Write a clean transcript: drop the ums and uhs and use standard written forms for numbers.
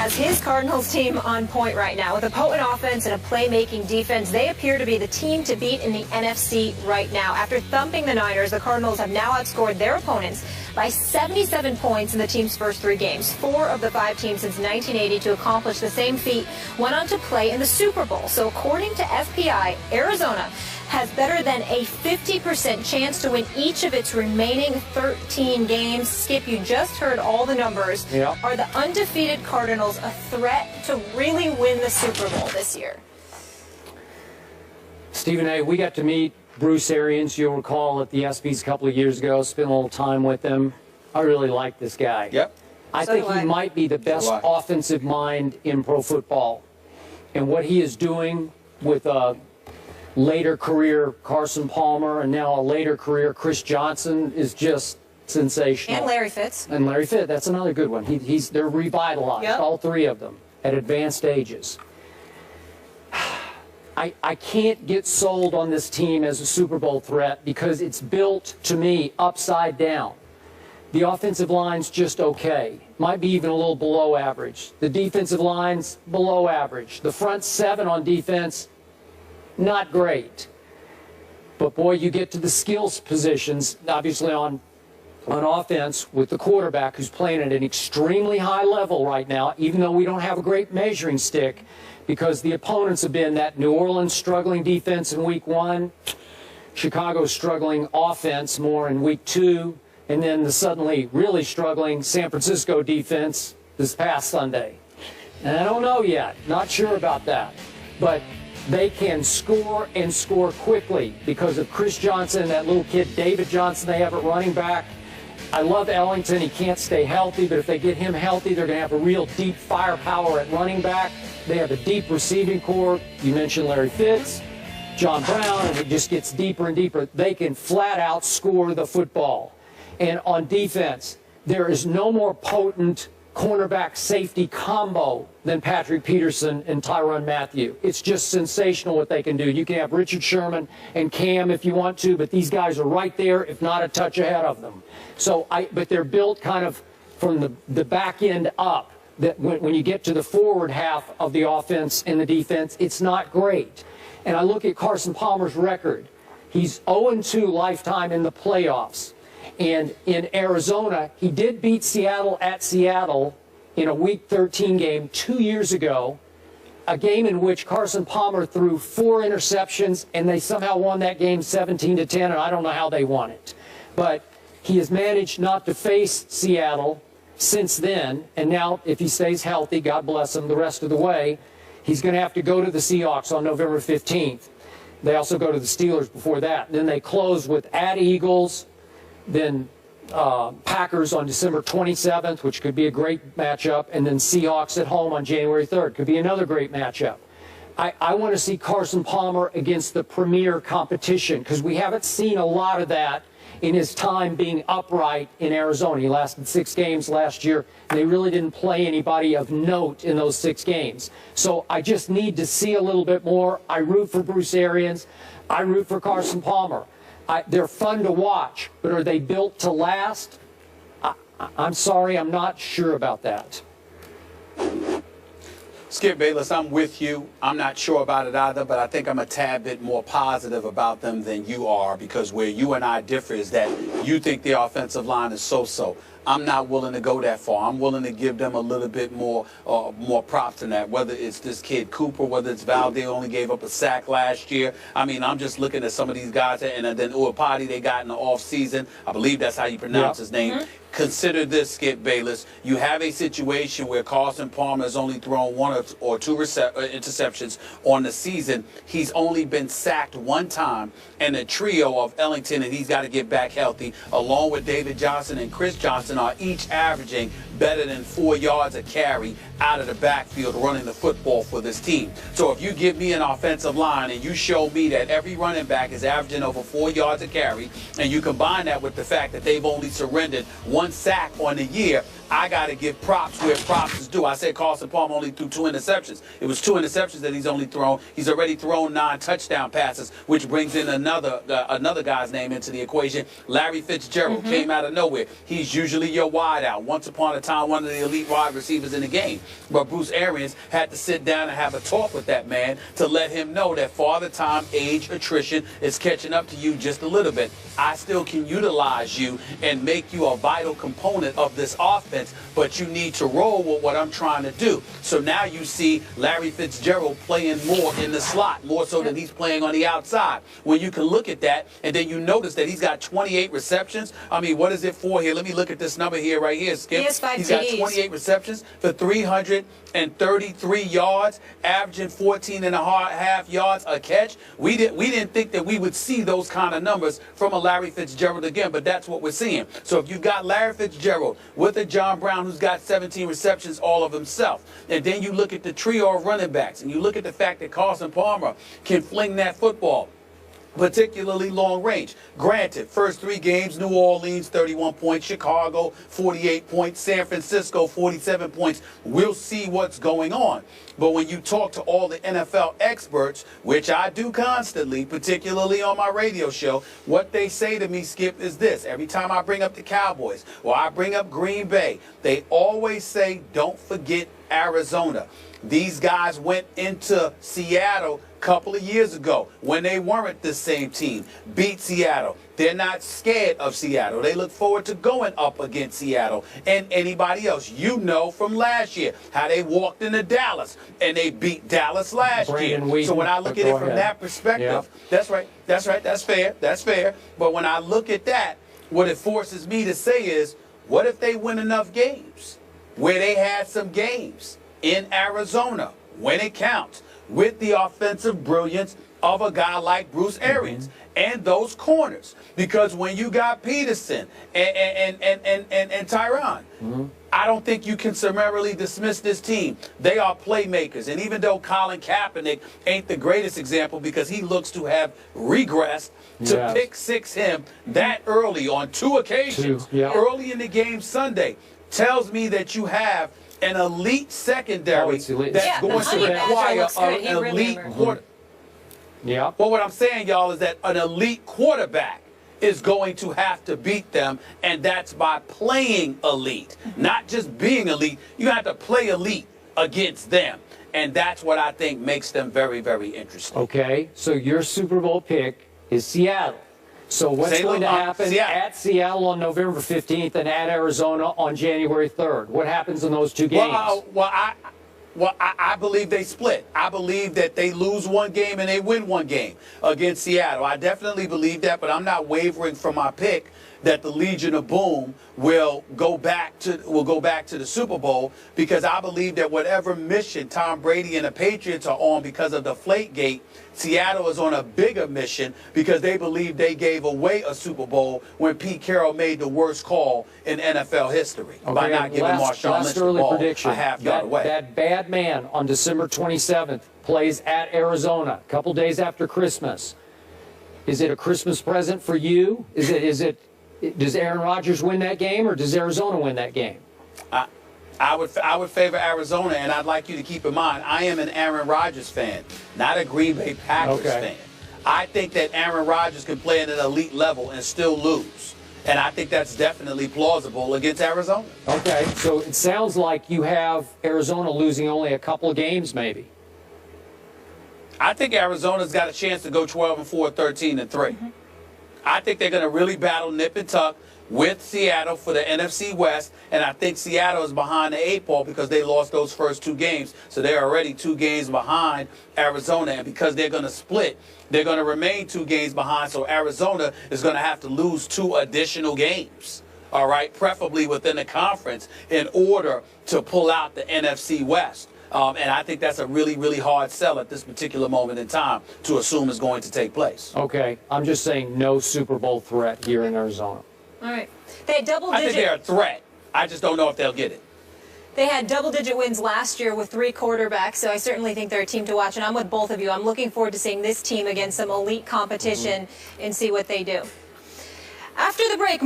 has his Cardinals team on point right now. With a potent offense and a playmaking defense, they appear to be the team to beat in the NFC right now. After thumping the Niners, the Cardinals have now outscored their opponents by 77 points in the team's first 3 games. 4 of the 5 teams since 1980 to accomplish the same feat went on to play in the Super Bowl. So according to FPI, Arizona has better than a 50% chance to win each of its remaining 13 games. Skip, you just heard all the numbers. Yep. Are the undefeated Cardinals a threat to really win the Super Bowl this year? Stephen A., we got to meet Bruce Arians, you'll recall, at the ESPYs a couple of years ago, spent a little time with him. I really like this guy. Yep. I think he might be the best offensive mind in pro football. And what he is doing with later career Carson Palmer and now a later career Chris Johnson is just sensational. And Larry Fitz. And Larry Fitz, that's another good one. They're revitalized, yep. All 3 of them, at advanced ages. I can't get sold on this team as a Super Bowl threat because it's built, to me, upside down. The offensive line's just okay. Might be even a little below average. The defensive line's below average. The front 7 on defense, not great. But boy, you get to the skills positions, obviously on offense with the quarterback who's playing at an extremely high level right now, even though we don't have a great measuring stick because the opponents have been that New Orleans struggling defense in week 1, Chicago's struggling offense more in week 2, and then the suddenly really struggling San Francisco defense this past Sunday. And I don't know yet, not sure about that. But they can score and score quickly because of Chris Johnson and that little kid David Johnson they have at running back. I love Ellington. He can't stay healthy, but if they get him healthy, they're going to have a real deep firepower at running back. They have a deep receiving core. You mentioned Larry Fitz, John Brown, and it just gets deeper and deeper. They can flat out score the football. And on defense, there is no more potent cornerback safety combo than Patrick Peterson and Tyrann Mathieu. It's just sensational what they can do. You can have Richard Sherman and Cam if you want to, but these guys are right there, if not a touch ahead of them. But they're built kind of from the back end up. That when you get to the forward half of the offense and the defense, it's not great. And I look at Carson Palmer's record. He's 0-2 lifetime in the playoffs. And in Arizona, he did beat Seattle at Seattle in a Week 13 game 2 years ago, a game in which Carson Palmer threw 4 interceptions, and they somehow won that game 17-10, and I don't know how they won it. But he has managed not to face Seattle since then, and now if he stays healthy, God bless him the rest of the way, he's going to have to go to the Seahawks on November 15th. They also go to the Steelers before that. Then they close with at Eagles, then Packers on December 27th, which could be a great matchup, and then Seahawks at home on January 3rd. Could be another great matchup. I want to see Carson Palmer against the premier competition because we haven't seen a lot of that in his time being upright in Arizona. He lasted 6 games last year, and they really didn't play anybody of note in those 6 games. So I just need to see a little bit more. I root for Bruce Arians. I root for Carson Palmer. They're fun to watch, but are they built to last? I'm sorry, I'm not sure about that. Skip Bayless, I'm with you. I'm not sure about it either, but I think I'm a tad bit more positive about them than you are because where you and I differ is that you think the offensive line is so-so. I'm not willing to go that far. I'm willing to give them a little bit more props than that, whether it's this kid Cooper, whether it's Valde only gave up a sack last year. I mean, I'm just looking at some of these guys, and then Uapati they got in the offseason. I believe that's how you pronounce his name. Mm-hmm. Consider this, Skip Bayless. You have a situation where Carson Palmer has only thrown 1 or 2 interceptions on the season. He's only been sacked 1 time, and a trio of Ellington, and he's got to get back healthy, along with David Johnson and Chris Johnson, are each averaging better than 4 yards a carry out of the backfield running the football for this team. So if you give me an offensive line and you show me that every running back is averaging over 4 yards a carry, and you combine that with the fact that they've only surrendered 1 sack on the year, I got to give props where props is due. I said Carson Palmer only threw 2 interceptions. It was 2 interceptions that he's only thrown. He's already thrown 9 touchdown passes, which brings in another guy's name into the equation. Larry Fitzgerald came out of nowhere. He's usually your wideout. Once upon a time, one of the elite wide receivers in the game. But Bruce Arians had to sit down and have a talk with that man to let him know that Father Time, age, attrition is catching up to you just a little bit. I still can utilize you and make you a vital component of this offense, but you need to roll with what I'm trying to do. So now you see Larry Fitzgerald playing more in the slot, more so than he's playing on the outside. When you can look at that, and then you notice that he's got 28 receptions. I mean, what is it for here? Let me look at this number here right here, Skip. He has 5 He's got TDs. 28 receptions for 333 yards, averaging 14.5 yards a catch. We didn't think that we would see those kind of numbers from a Larry Fitzgerald again, but that's what we're seeing. So if you've got Larry Fitzgerald with a John Brown who's got 17 receptions all of himself, and then you look at the trio of running backs, and you look at the fact that Carson Palmer can fling that football, particularly long range. Granted, first 3 games, New Orleans, 31 points, Chicago, 48 points, San Francisco, 47 points. We'll see what's going on. But when you talk to all the NFL experts, which I do constantly, particularly on my radio show, what they say to me, Skip, is this. Every time I bring up the Cowboys or I bring up Green Bay, they always say, don't forget Arizona. These guys went into Seattle a couple of years ago when they weren't the same team, beat Seattle. They're not scared of Seattle. They look forward to going up against Seattle and anybody else. You know from last year how they walked into Dallas and they beat Dallas last year. So when I look at it from that perspective, that's right, that's fair. But when I look at that, what it forces me to say is, what if they win enough games where they had some games in Arizona when it counts with the offensive brilliance of a guy like Bruce Arians and those corners? Because when you got Peterson and Tyron, I don't think you can summarily dismiss this team. They are playmakers. And even though Colin Kaepernick ain't the greatest example because he looks to have regressed, to pick 6 him that early on 2 occasions, early in the game Sunday, tells me that you have an elite secondary that's going to require an elite quarterback. Well, what I'm saying, y'all, is that an elite quarterback is going to have to beat them, and that's by playing elite, not just being elite. You have to play elite against them, and that's what I think makes them very, very interesting. Okay, so your Super Bowl pick is Seattle. So what's going to happen at Seattle on November 15th and at Arizona on January 3rd? What happens in those 2 games? I believe they split. I believe that they lose 1 game and they win 1 game against Seattle. I definitely believe that, but I'm not wavering from my pick that the Legion of Boom will go back to the Super Bowl, because I believe that whatever mission Tom Brady and the Patriots are on because of Deflategate, Seattle is on a bigger mission because they believe they gave away a Super Bowl when Pete Carroll made the worst call in NFL history by not giving Marshawn Lynch the ball a half yard away. That bad man on December 27th plays at Arizona a couple days after Christmas. Is it a Christmas present for you? Does Aaron Rodgers win that game, or does Arizona win that game? I would favor Arizona, and I'd like you to keep in mind, I am an Aaron Rodgers fan, not a Green Bay Packers fan. I think that Aaron Rodgers can play at an elite level and still lose. And I think that's definitely plausible against Arizona. Okay, so it sounds like you have Arizona losing only a couple of games, maybe. I think Arizona's got a chance to go 12-4, 13-3. I think they're going to really battle nip and tuck with Seattle for the NFC West, and I think Seattle is behind the 8 ball because they lost those first 2 games. So they're already 2 games behind Arizona, and because they're going to split, they're going to remain 2 games behind. So Arizona is going to have to lose 2 additional games, all right, preferably within the conference, in order to pull out the NFC West. And I think that's a really, really hard sell at this particular moment in time to assume is going to take place. Okay, I'm just saying no Super Bowl threat here in Arizona. All right. They had double-digit. I think they're a threat. I just don't know if they'll get it. They had double-digit wins last year with 3 quarterbacks, so I certainly think they're a team to watch. And I'm with both of you. I'm looking forward to seeing this team against some elite competition and see what they do. After the break.